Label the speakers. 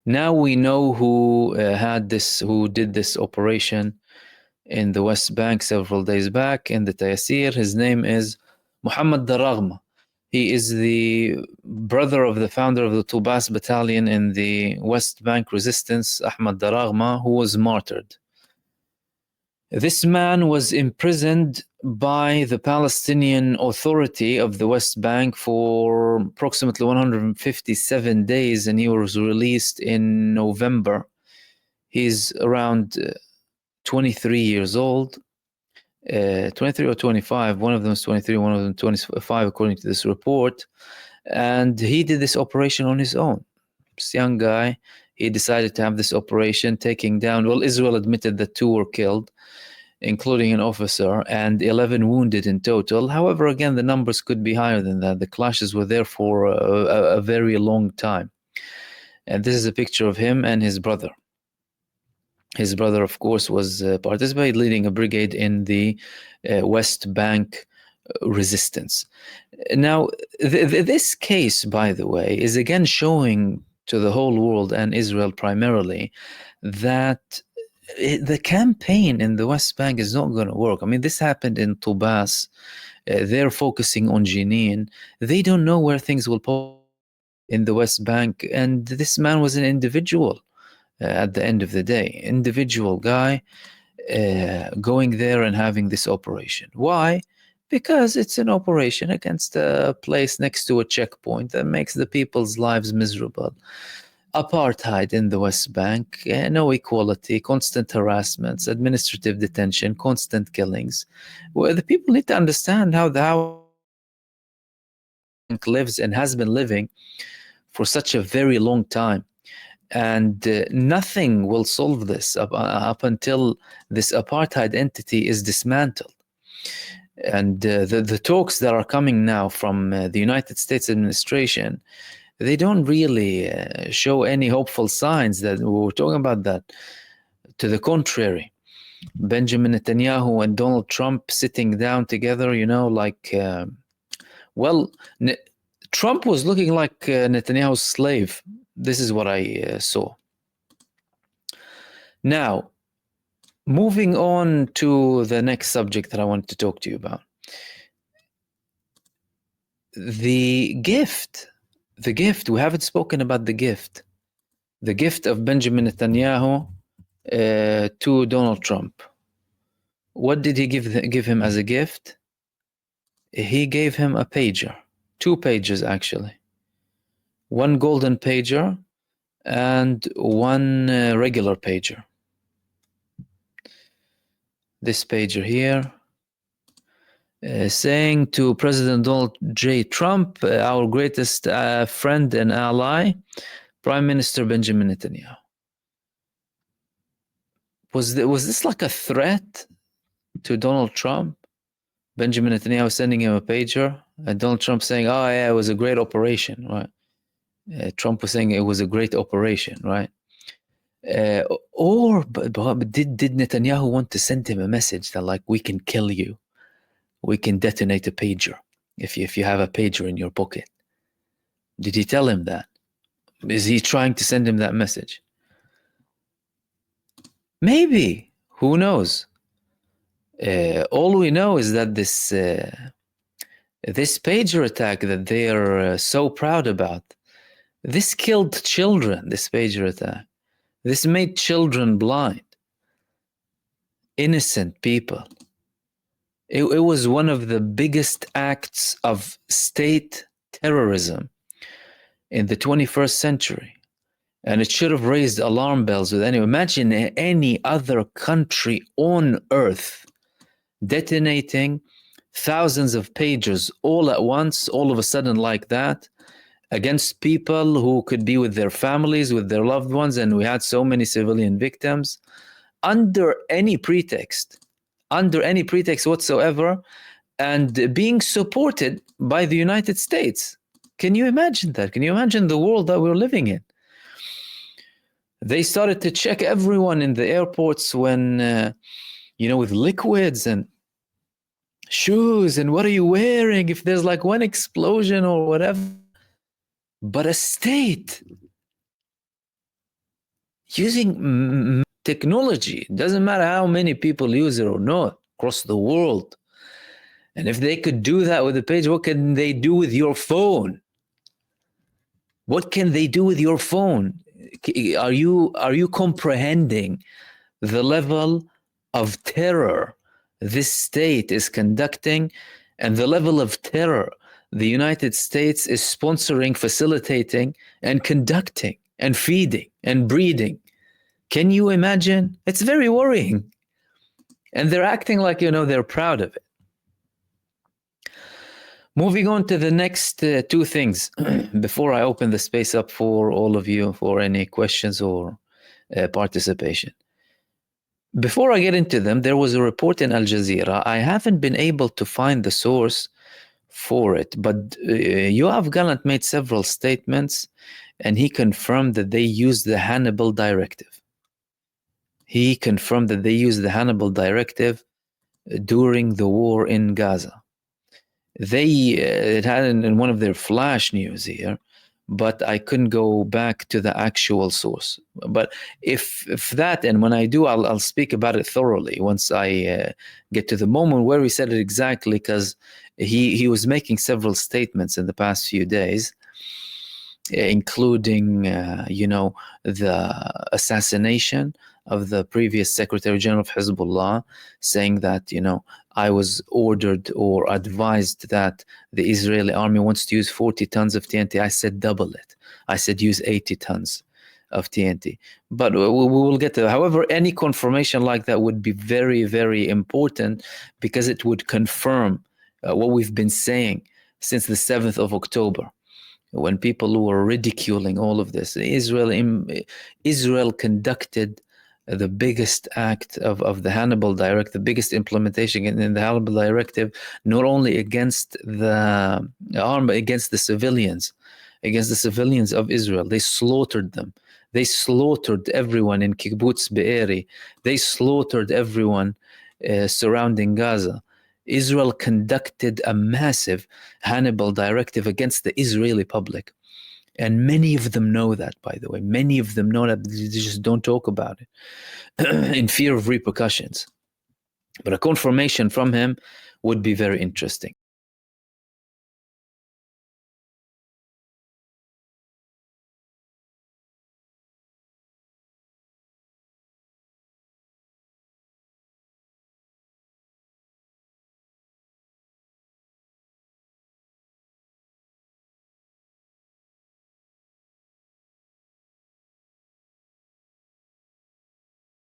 Speaker 1: Now we know who did this operation in the West Bank several days back in the Tayasir. His name is Muhammad Daragma. He is the brother of the founder of the Tubas battalion in the West Bank resistance, Ahmad Daragma, who was martyred. This man was imprisoned by the Palestinian Authority of the West Bank for approximately 157 days, and he was released in November. He's around 23 years old, 23 or 25. One of them is 23, one of them 25, according to this report. And he did this operation on his own. This young guy, he decided to have this operation, taking down, well, Israel admitted that 2 were killed, including an officer, and 11 wounded in total. However, again, the numbers could be higher than that. The clashes were there for a very long time. And this is a picture of him and his brother. His brother, of course, was participated, leading a brigade in the West Bank resistance. Now, this case, by the way, is again showing to the whole world, and Israel primarily, that the campaign in the West Bank is not going to work. I mean, this happened in Tubas. They're focusing on Jenin. They don't know where things will pop in the West Bank. And this man was an individual at the end of the day. Individual guy going there and having this operation. Why? Because it's an operation against a place next to a checkpoint that makes the people's lives miserable. Apartheid in the West Bank, no equality, constant harassments, administrative detention, constant killings. Well, the people need to understand how the bank lives and has been living for such a very long time. And nothing will solve this up until this apartheid entity is dismantled. And the talks that are coming now from the United States administration, they don't really show any hopeful signs that we're talking about that. To the contrary, Benjamin Netanyahu and Donald Trump sitting down together, you know, like, Trump was looking like Netanyahu's slave. This is what I saw. Now, moving on to the next subject that I wanted to talk to you about. The gift, we haven't spoken about the gift of Benjamin Netanyahu to Donald Trump. What did he give him as a gift? He gave him a pager, 2 pages actually. 1 golden pager and 1 regular pager. This pager here, saying to President Donald J. Trump, our greatest friend and ally, Prime Minister Benjamin Netanyahu. Was this like a threat to Donald Trump? Benjamin Netanyahu sending him a pager, and Donald Trump saying, "Oh yeah, it was a great operation," right? Trump was saying it was a great operation, right? Or did Netanyahu want to send him a message that, like, we can kill you, we can detonate a pager if you have a pager in your pocket? Did he tell him that? Is he trying to send him that message? Maybe. Who knows? All we know is that this pager attack that they are so proud about, this killed children, this pager attack. This made children blind. Innocent people. It was one of the biggest acts of state terrorism in the 21st century. And it should have raised alarm bells with anyone. Imagine any other country on earth detonating thousands of pagers all at once, all of a sudden like that, against people who could be with their families, with their loved ones, and we had so many civilian victims, under any pretext whatsoever, and being supported by the United States. Can you imagine that? Can you imagine the world that we're living in? They started to check everyone in the airports when, with liquids and shoes, and what are you wearing if there's like one explosion or whatever. But a state using technology. It doesn't matter how many people use it or not across the world. And if they could do that with a page, what can they do with your phone? What can they do with your phone? Are you comprehending the level of terror this state is conducting and the level of terror the United States is sponsoring, facilitating, and conducting, and feeding, and breeding? Can you imagine? It's very worrying. And they're acting like, they're proud of it. Moving on to the next two things, before I open the space up for all of you for any questions or participation. Before I get into them, there was a report in Al Jazeera. I haven't been able to find the source for it, but Yoav Gallant made several statements, and he confirmed that they used the Hannibal Directive. He confirmed that they used the Hannibal Directive during the war in Gaza. It had in one of their flash news here, but I couldn't go back to the actual source. But if that, and when I do, I'll speak about it thoroughly once I get to the moment where he said it exactly, because he was making several statements in the past few days, including the assassination of the previous Secretary General of Hezbollah, saying that I was ordered or advised that the Israeli army wants to use 40 tons of TNT. I said double it. I said use 80 tons of TNT. But we will get to that. However, any confirmation like that would be very, very important, because it would confirm what we've been saying since the 7th of October. When people were ridiculing all of this, Israel conducted the biggest act of the Hannibal Directive, the biggest implementation in the Hannibal Directive, not only against the army, against the civilians of Israel. They slaughtered them. They slaughtered everyone in Kibbutz Be'eri. They slaughtered everyone surrounding Gaza. Israel conducted a massive Hannibal Directive against the Israeli public. And many of them know that, by the way. Many of them know that. They just don't talk about it in fear of repercussions. But a confirmation from him would be very interesting.